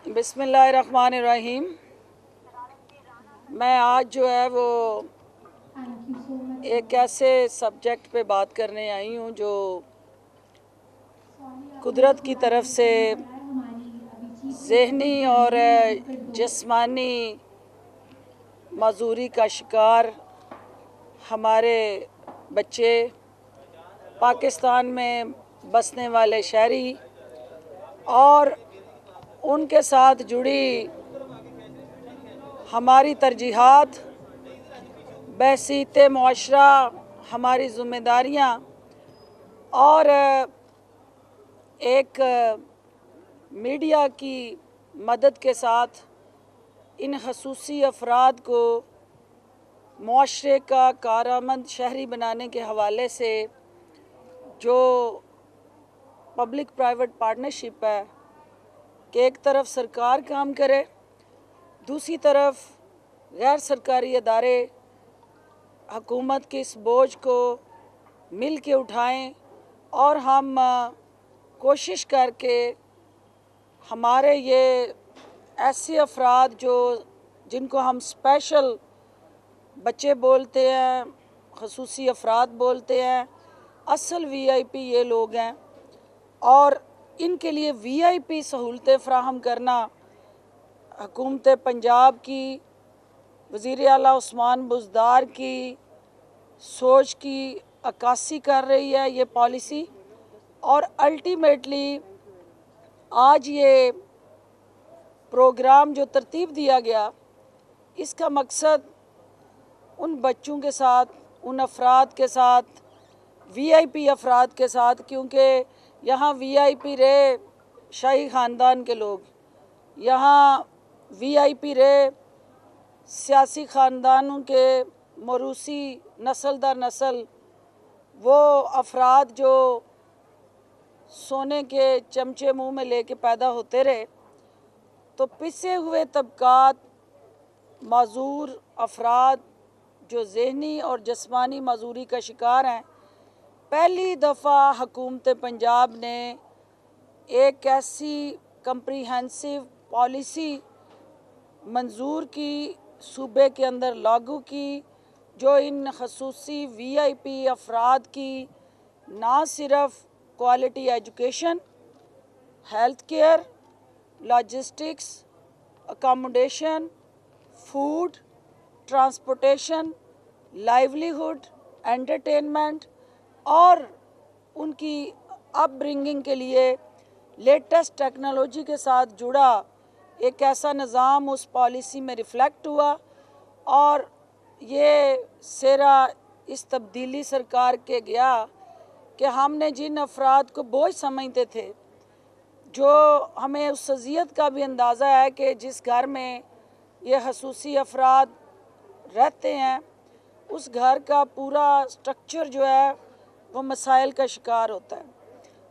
बिस्मिल्लाहिर्रहमानिर्रहीम। मैं आज जो है वो एक ऐसे सब्जेक्ट पे बात करने आई हूँ जो कुदरत की तरफ से ज़हनी और जिस्मानी मजूरी का शिकार हमारे बच्चे, पाकिस्तान में बसने वाले शहरी और उनके साथ जुड़ी हमारी तरजीहात, बहसीत मुआशरा, हमारी ज़िम्मेदारियाँ और एक मीडिया की मदद के साथ इन खसूसी अफराद को मुआशरे का कारआमद शहरी बनाने के हवाले से जो पब्लिक प्राइवेट पार्टनरशिप है कि एक तरफ सरकार काम करे, दूसरी तरफ गैर सरकारी अदारे हुकूमत के इस बोझ को मिल के उठाएँ और हम कोशिश करके हमारे ये ऐसे अफराद जिनको हम स्पेशल बच्चे बोलते हैं, खसूसी अफराद बोलते हैं, असल वीआईपी ये लोग हैं और इनके लिए वीआईपी सहूलतें फ़राहम करना हुकूमत पंजाब की, वज़ीर आला उस्मान बुज़दार की सोच की अक्कासी कर रही है ये पॉलिसी। और अल्टीमेटली आज ये प्रोग्राम जो तरतीब दिया गया, इसका मकसद उन बच्चों के साथ, उन अफराद के साथ, वीआईपी अफराद के साथ, क्योंकि यहाँ वीआईपी रहे शाही ख़ानदान के लोग, यहाँ वीआईपी रहे सियासी ख़ानदानों के मौरूसी नस्ल दर नस्ल वो अफराद जो सोने के चमचे मुंह में लेके पैदा होते रहे। तो पिसे हुए तबकात, माजूर अफराद जो ज़हनी और जिस्मानी मजूरी का शिकार हैं, पहली दफ़ा हुकूमत पंजाब ने एक ऐसी कम्प्रीहेंसिव पॉलिसी मंजूर की, सूबे के अंदर लागू की, जो इन खसूसी वीआईपी अफराद की ना सिर्फ quality education, health care, logistics, accommodation, food, transportation, livelihood, entertainment और उनकी अपब्रिंगिंग के लिए लेटेस्ट टेक्नोलॉजी के साथ जुड़ा एक ऐसा निज़ाम उस पॉलिसी में रिफ़्लेक्ट हुआ। और ये सेरा इस तब्दीली सरकार के गया कि हमने जिन अफराद को बोझ समझते थे, जो हमें उस अज़ियत का भी अंदाज़ा है कि जिस घर में ये खसूसी अफराद रहते हैं, उस घर का पूरा स्ट्रक्चर जो है वो मसाइल का शिकार होता है।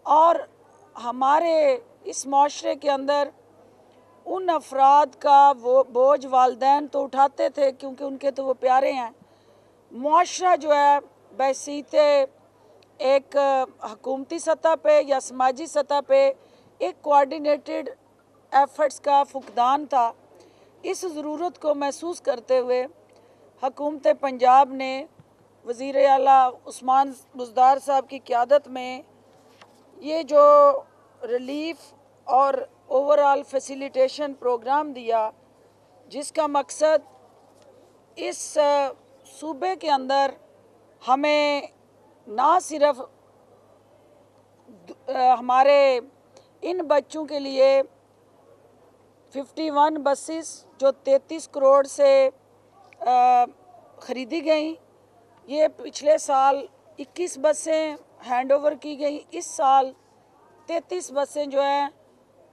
और हमारे इस माशरे के अंदर उन अफराद का वो बोझ वालिदैन तो उठाते थे क्योंकि उनके तो वो प्यारे हैं। मुआशरा जो है बहसीत एक हुकूमती सतह पे या समाजी सतह पे एक कोऑर्डिनेटेड एफर्ट्स का फुकदान था। इस ज़रूरत को महसूस करते हुए हुकूमत पंजाब ने वज़ीर आला उस्मान बुज़दार साहब की क़यादत में ये जो रिलीफ़ और ओवरऑल फैसिलिटेशन प्रोग्राम दिया, जिसका मकसद इस सूबे के अंदर हमें ना सिर्फ हमारे इन बच्चों के लिए 51 बसेस जो 33 करोड़ से ख़रीदी गई, ये पिछले साल 21 बसें हैंड ओवर की गई, इस साल 33 बसें जो हैं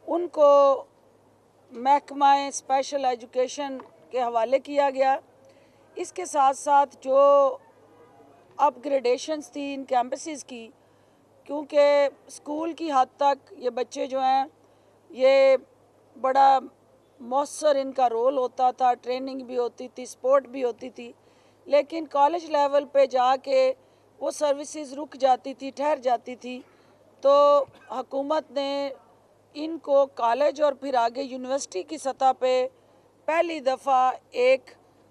उनको महकमा स्पेशल एजुकेशन के हवाले किया गया। इसके साथ साथ जो अपग्रेडेशंस थी इन कैंपसेस की, क्योंकि स्कूल की हद तक ये बच्चे जो हैं ये बड़ा मौसर इनका रोल होता था, ट्रेनिंग भी होती थी, स्पोर्ट भी होती थी, लेकिन कॉलेज लेवल पे जाके वो सर्विसेज रुक जाती थी, ठहर जाती थी। तो हुकूमत ने इनको कॉलेज और फिर आगे यूनिवर्सिटी की सतह पे पहली दफ़ा एक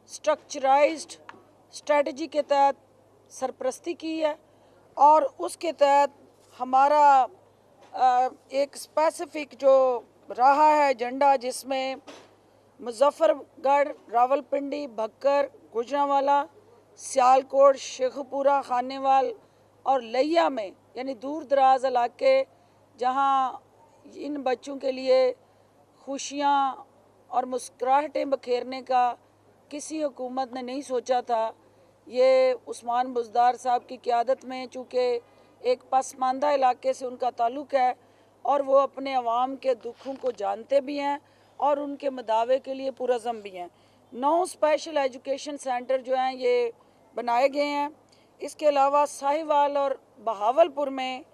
स्ट्रक्चराइज्ड स्ट्रेटजी के तहत सरपरस्ती की है और उसके तहत हमारा एक स्पेसिफिक जो रहा है एजेंडा, जिसमें मुजफ्फरगढ़, रावलपिंडी, भक्कर, गुजरांवाला, सियालकोट, शेखपुरा, खानेवाल और लिया में, यानी दूर दराज इलाके जहां इन बच्चों के लिए खुशियां और मुस्कुराहटें बखेरने का किसी हुकूमत ने नहीं सोचा था, ये उस्मान बुज़दार साहब की क़यादत में, चूँकि एक पसमानदा इलाके से उनका ताल्लुक़ है और वो अपने अवाम के दुखों को जानते भी हैं और उनके मदावे के लिए पुरज़म भी हैं। 9 स्पेशल एजुकेशन सेंटर जो हैं ये बनाए गए हैं। इसके अलावा साहिवाल और बहावलपुर में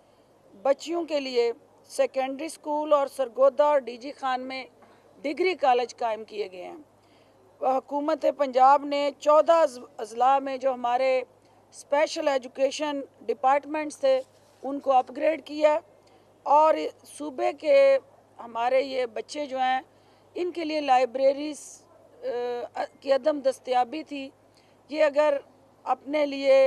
बच्चियों के लिए सेकेंडरी स्कूल और सरगोदा और डीजी खान में डिग्री कॉलेज कायम किए गए हैं। हुकूमत पंजाब ने 14 अजला में जो हमारे स्पेशल एजुकेशन डिपार्टमेंट्स थे उनको अपग्रेड किया और सूबे के हमारे ये बच्चे जो हैं इनके लिए लाइब्रेरीज की अदम दस्तयाबी थी। ये अगर अपने लिए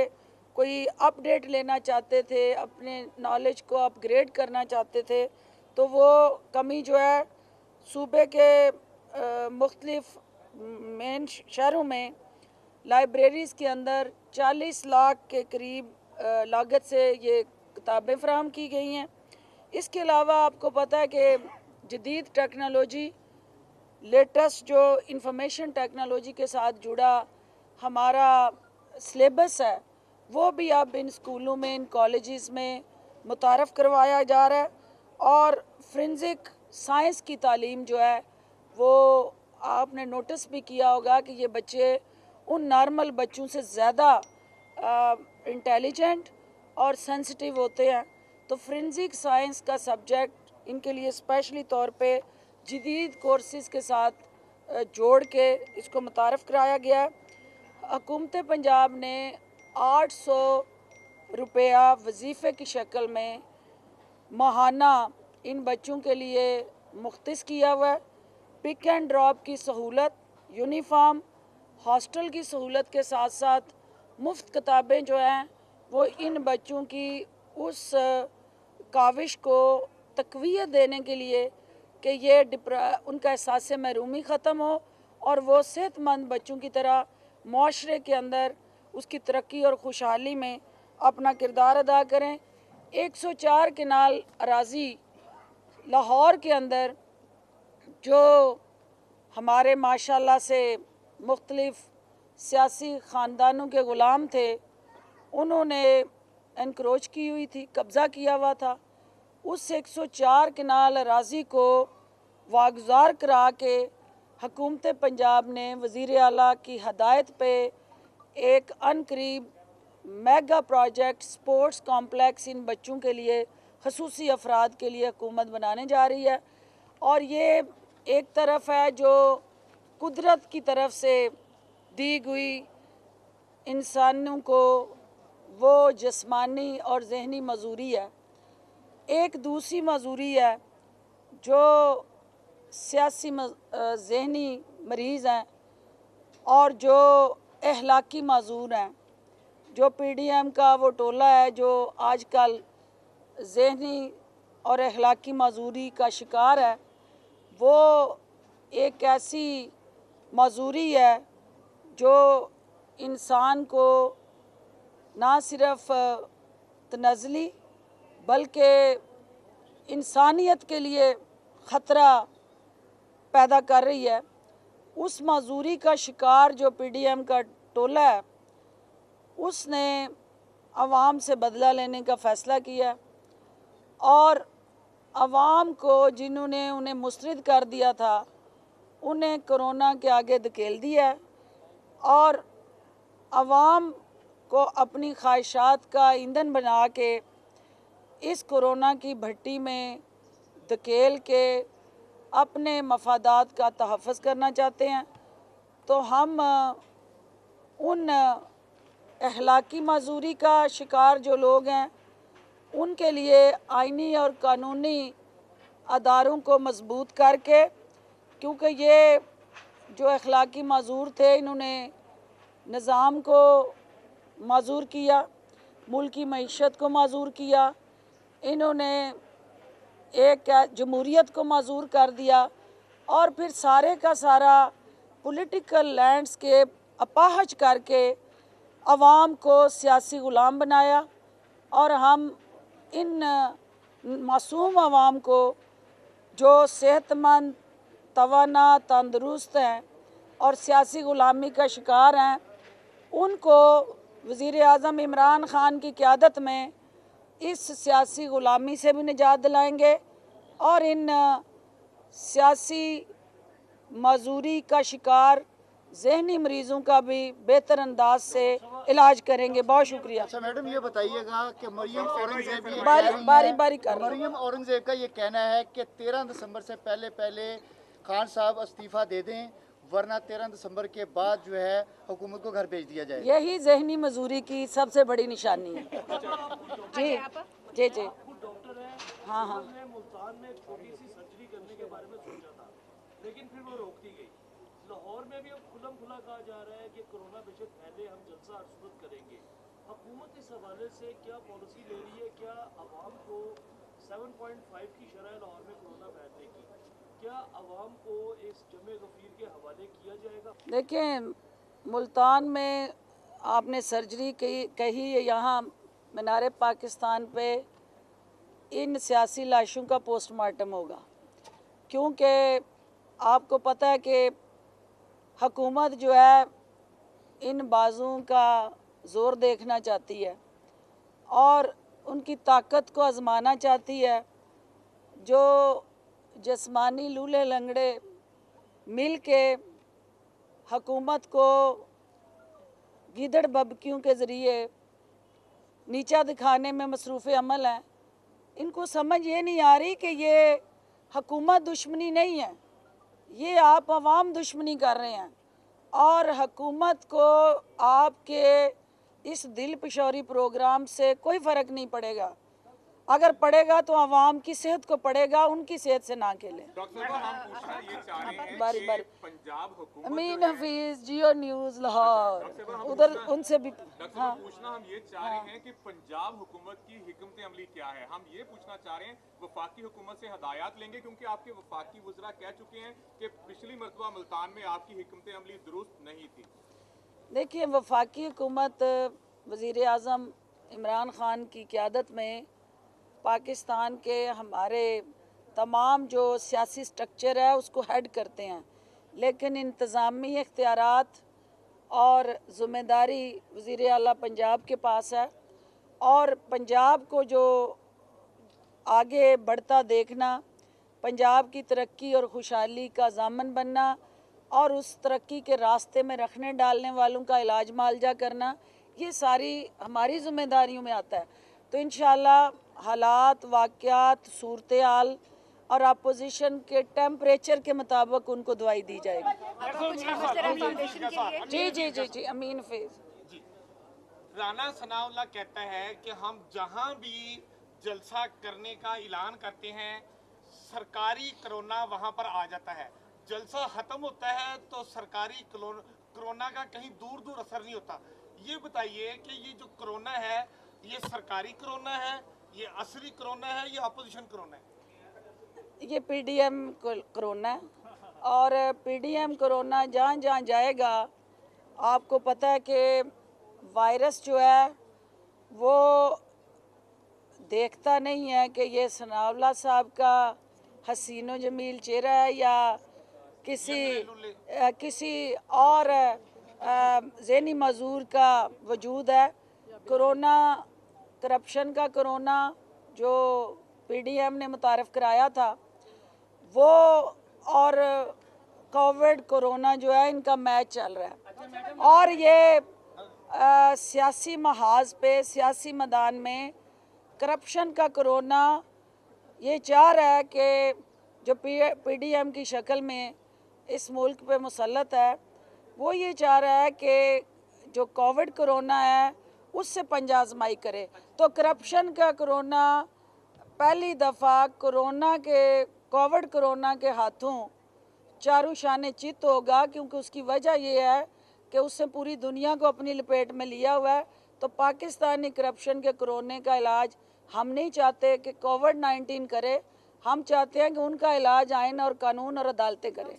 कोई अपडेट लेना चाहते थे, अपने नॉलेज को अपग्रेड करना चाहते थे, तो वो कमी जो है सूबे के मुख्तलिफ मेन शहरों में लाइब्रेरीज़ के अंदर 40 लाख के करीब लागत से ये किताबें फराहम की गई हैं। इसके अलावा आपको पता है कि जदीद टेक्नोलॉजी, लेटेस्ट जो इंफॉर्मेशन टेक्नोलॉजी के साथ जुड़ा हमारा सिलेबस है वो भी अब इन स्कूलों में, इन कॉलेजेस में मुतारफ़ करवाया जा रहा है और फोरेंसिक साइंस की तालीम जो है वो आपने नोटिस भी किया होगा कि ये बच्चे उन नॉर्मल बच्चों से ज़्यादा इंटेलिजेंट और सेंसिटिव होते हैं। तो फोरेंसिक साइंस का सब्जेक्ट इनके लिए स्पेशली तौर पे जदीद कोर्सेज़ के साथ जोड़ के इसको मुतारफ़ कराया गया है। हुकूमत पंजाब ने 800 रुपया वजीफ़े की शक्ल में माहाना इन बच्चों के लिए मुख्तस किया हुआ है। पिक एंड ड्रॉप की सहूलत, यूनिफॉर्म, हॉस्टल की सहूलत के साथ साथ मुफ्त किताबें जो हैं वो इन बच्चों की उस काविश को तक़वियत देने के लिए कि ये उनका एहसास महरूमी ख़त्म हो और वो सेहतमंद बच्चों की तरह माशरे के अंदर उसकी तरक्की और खुशहाली में अपना किरदार अदा करें। 104 कनाल अराज़ी लाहौर के अंदर जो हमारे माशाल्लाह से मुख्तलिफ़ सियासी ख़ानदानों के ग़ुलाम थे, उन्होंने एनक्रोच की हुई थी, कब्ज़ा किया हुआ था। उस 104 कनाल अराज़ी को वागुज़ार करा के हुकूमत पंजाब ने वज़ीर आला की हदायत पे एक अनकरीब मेगा प्रोजेक्ट स्पोर्ट्स कॉम्प्लेक्स इन बच्चों के लिए, खसूसी अफराद के लिए हुकूमत बनाने जा रही है। और ये एक तरफ है जो कुदरत की तरफ से दी हुई इंसानों को वो जिस्मानी और जहनी मजूरी है। एक दूसरी मजूरी है जो सियासी जहनी मरीज़ हैं और जो अखलाकी माजूर हैं। जो PDM का वो टोला है जो आजकल जहनी और अखलाकी माजूरी का शिकार है, वो एक ऐसी माजूरी है जो इंसान को ना सिर्फ तनज़ली बल्कि इंसानियत के लिए ख़तरा पैदा कर रही है। उस माजूरी का शिकार जो PDM का टोला है उसने आवाम से बदला लेने का फ़ैसला किया और आवाम को जिन्होंने उन्हें मुस्तरद कर दिया था उन्हें कोरोना के आगे धकेल दिया और आवाम को अपनी ख्वाहिशात का ईंधन बना के इस कोरोना की भट्टी में धकेल के अपने मफादात का तहफ़्फ़ुज़ करना चाहते हैं। तो हम उन अखलाकी माजूरी का शिकार जो लोग हैं उनके लिए आइनी और कानूनी अदारों को मजबूत करके, क्योंकि ये जो अखलाकी माजूर थे इन्होंने निज़ाम को माजूर किया, मुल्क की मईशत को माजूर किया, इन्होंने एक जमहूरियत को माजूर कर दिया और फिर सारे का सारा पॉलिटिकल लैंडस्केप अपाहज करके अवाम को सियासी ग़ुलाम बनाया। और हम इन मासूम अवाम को जो सेहतमंद, तवाना, तंदुरुस्त हैं और सियासी ग़ुलामी का शिकार हैं, उनको वज़ीर आज़म इमरान ख़ान की क़यादत में इस सियासी ग़ुलामी से भी निजात दिलाएंगे और इन सियासी माजूरी का शिकार ज़हनी मरीज़ों का भी बेहतर अंदाज से इलाज करेंगे। बहुत शुक्रिया। अच्छा मैडम, ये बताइएगा कि मरियम औरंगज़ेब बारी औरंगज़ेब का ये कहना है कि 13 दिसंबर से पहले खान साहब इस्तीफ़ा दे दें, वरना 13 दिसंबर के बाद जो है हुकूमत को घर भेज दिया जाए। यही ज़हनी मजूरी की सबसे बड़ी निशानी है। जी जी जी, हाँ हाँ, मुल्तान में छोटी सी सर्जरी करने के बारे में सोचा था, लेकिन फिर वो रोक दी गई। लाहौर में भी अब खुला कहा जा रहा है कि कोरोना बेशक फैले, हम जलसा अर्सुबत करेंगे। हुकूमत इस हवाले से क्या पॉलिसी ले रही है? क्या आवाम को 7.5 की शरह लाहौर में कोरोना फैलने की, क्या आवाम को इस जमे गफीर के हवाले किया जाएगा? देखें, मुल्तान में आपने सर्जरी कही है, यहाँ मीनार पाकिस्तान पे इन सियासी लाशों का पोस्टमार्टम होगा, क्योंकि आपको पता है कि हुकूमत जो है इन बाजुओं का ज़ोर देखना चाहती है और उनकी ताकत को आजमाना चाहती है। जो जिस्मानी लूले लंगड़े मिल के हुकूमत को गीदड़ बबकियों के ज़रिए नीचा दिखाने में मसरूफ़ अमल हैं, इनको समझ ये नहीं आ रही कि ये हुकूमत दुश्मनी नहीं है, ये आप अवाम दुश्मनी कर रहे हैं। और हुकूमत को आपके इस दिल पिशौरी प्रोग्राम से कोई फ़र्क नहीं पड़ेगा, अगर पड़ेगा तो अवाम की सेहत को पड़ेगा, उनकी सेहत से ना खेलें। बारी बारी अमीन हफीज, जियो न्यूज़ लाहौर, उधर उनसे भी हाँ पूछना हम ये चाह रहे हैं कि पंजाब हुकूमत की हिकमत अमली क्या है। हम ये पूछना चाह रहे हैं वफाकी हुकूमत से हदायत लेंगे, क्योंकि आपके वफाकी वज़रा कह चुके हैं कि पिछली मरतबा मुल्तान में आपकी हिकमत अमली दुरुस्त नहीं थी। देखिए, वफाकी हुकूमत वज़ीर आज़म इमरान ख़ान की क़यादत में पाकिस्तान के हमारे तमाम जो सियासी स्ट्रक्चर है उसको हेड करते हैं, लेकिन इंतज़ामी इख्तियारात और ज़िम्मेदारी वज़ीर आला पंजाब के पास है। और पंजाब को जो आगे बढ़ता देखना, पंजाब की तरक्की और खुशहाली का ज़ामन बनना और उस तरक्की के रास्ते में रखने डालने वालों का इलाज मालजा करना, ये सारी हमारी ज़िम्मेदारियों में आता है। तो इंशाअल्लाह हालात, वाक़यात, सूरत हाल और अपोजिशन के टेम्परेचर के मुताबिक उनको दवाई दी जाएगी। जी जी जी जी, अमीन फेज जी। राना सनाउल्लाह कहता है कि हम जहां भी जलसा करने का ऐलान करते हैं सरकारी कोरोना वहां पर आ जाता है, जलसा खत्म होता है तो सरकारी कोरोना का कहीं दूर दूर असर नहीं होता। ये बताइए कि ये जो कोरोना है ये सरकारी कोरोना है, ये असली कोरोना है, ये अपोजिशन कोरोना है? ये पीडीएम कोरोना है और पीडीएम कोरोना जहाँ जहाँ जाएगा, आपको पता है कि वायरस जो है वो देखता नहीं है कि ये सनाउल्लाह साहब का हसीनो जमील चेहरा है या किसी और ज़हनी मजूर का वजूद है। कोरोना करप्शन का कोरोना जो पीडीएम ने मुतारफ़ कराया था वो और कोविड कोरोना जो है इनका मैच चल रहा है और ये सियासी महाज पे, सियासी मैदान में करप्शन का कोरोना ये चाह रहा है कि जो पीडीएम की शक्ल में इस मुल्क पे मुसल्लत है, वो ये चाह रहा है कि जो कोविड कोरोना है उससे पंजा आजमाई करे। तो करप्शन का कोरोना पहली दफ़ा कोरोना के कोविड कोरोना के हाथों चारू शाने चित होगा, क्योंकि उसकी वजह ये है कि उसने पूरी दुनिया को अपनी लपेट में लिया हुआ है। तो पाकिस्तानी करप्शन के कोरोना का इलाज हम नहीं चाहते कि कोविड-19 करे, हम चाहते हैं कि उनका इलाज आइन और कानून और अदालतें करें।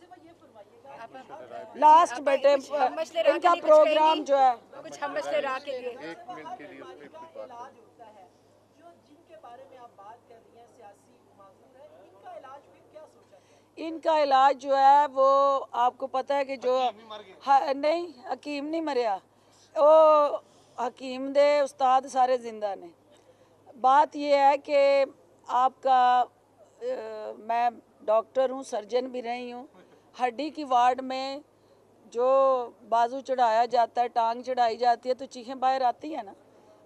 लास्ट बेटे इनका प्रोग्राम जो है कुछ हम मसले राह के लिए इनका इलाज जो है वो आपको पता है कि जो नहीं हकीम नहीं मरिया, वो हकीम दे उस्ताद सारे जिंदा ने। बात ये है कि आपका मैं डॉक्टर हूँ, सर्जन भी रही हूँ। हड्डी की वार्ड में जो बाजू चढ़ाया जाता है, टांग चढ़ाई जाती है तो चीखें बाहर आती है ना,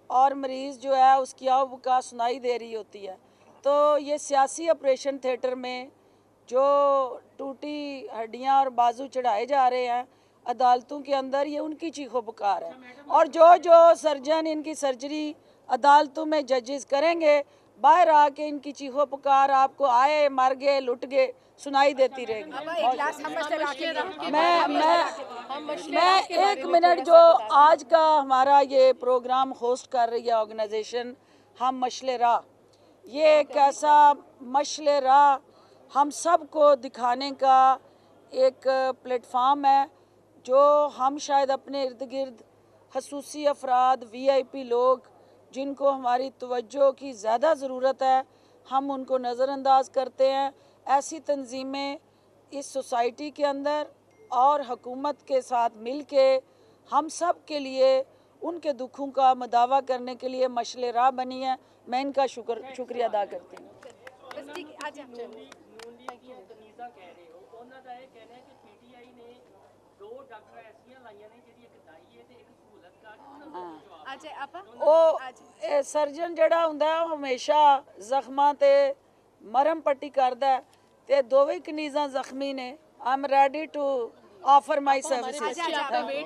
और मरीज़ जो है उसकी आवका सुनाई दे रही होती है। तो ये सियासी ऑपरेशन थिएटर में जो टूटी हड्डियां और बाजू चढ़ाए जा रहे हैं अदालतों के अंदर, ये उनकी चीखो पुकार है। और जो सर्जन इनकी सर्जरी अदालतों में जजेस करेंगे, बाहर आके इनकी चीखो पुकार आपको आए, मर गए, लुट गए सुनाई देती रहेगी। मैं एक मिनट, जो आज का हमारा ये प्रोग्राम होस्ट कर रही है ऑर्गेनाइजेशन हम मशले राह, ये एक ऐसा मशले राह हम सब को दिखाने का एक प्लेटफार्म है जो हम शायद अपने इर्द गिर्द खसूसी अफराद, VIP लोग जिनको हमारी तवज्जो की ज़्यादा ज़रूरत है, हम उनको नज़रअंदाज करते हैं। ऐसी तंजीमें इस सोसाइटी के अंदर और हुकूमत के साथ मिल के हम सब के लिए उनके दुखों का मदावा करने के लिए मशले राह बनी है। मैं इनका शुक्रिया अदा करती हूँ। सर्जन जड़ा हुंदा है हमेशा जख्मां ते मरहम पट्टी करदा है, ते दोवें कनीज़ां जख्मी ने। I am ready to offer my services.